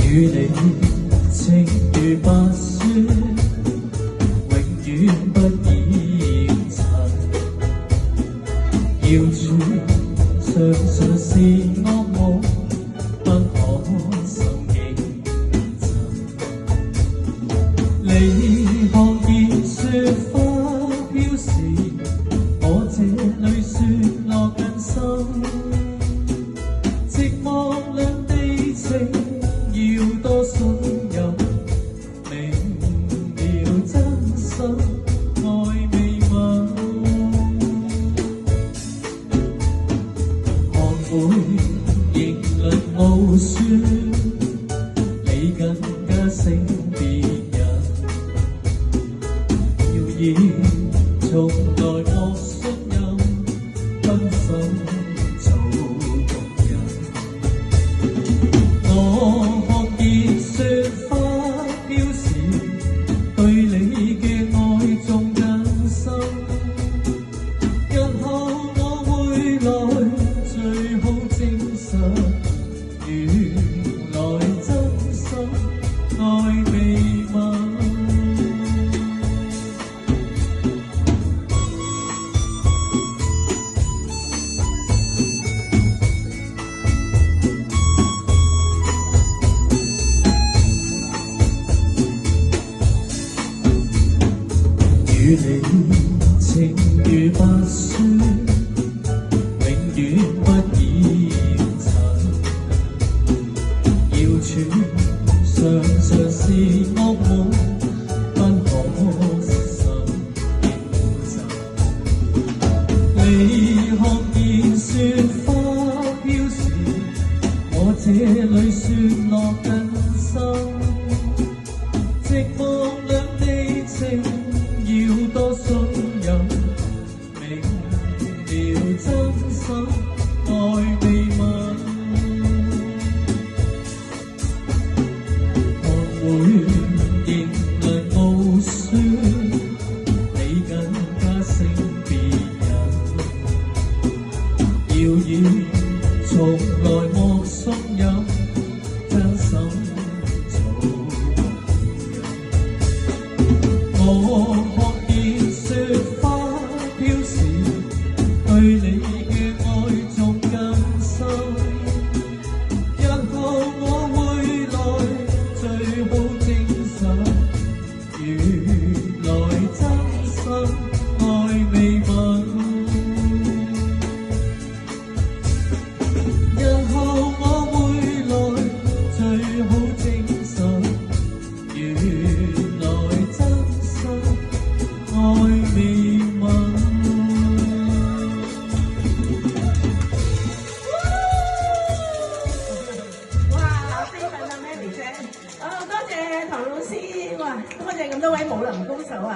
與你情如白雪，永遠不染塵。要處常常是惡夢，不可受認真。你看見雪花飄時，我這裏雪落更深。寂寞兩地情，要多信任，明了真心愛未泯。學會迎來傲雪，你更加勝別人。謠言從來莫信任，分手做共人。我看見雪花飄時，對你嘅愛仲更深。日後我會來，最好證實，原來真心愛未泯。與你情如白雪，永遠不染塵。要處常常是惡夢，不可心認真。你看見雪花飄時，我這裏雪落更深。寂寞兩地情，要多信任，明了真心愛未泯。學會迎來傲雪，你更加勝別人。謠言從來莫信任，真心做共人。我看見雪花飄時，對你嘅愛仲更深。日後我會來，最好證實，原來真心愛未泯。日後我會來，最好證實，原來真心愛未泯。哇！非常啊，Mary姐，多謝唐老師，哇！多謝咁多位武林高手啊！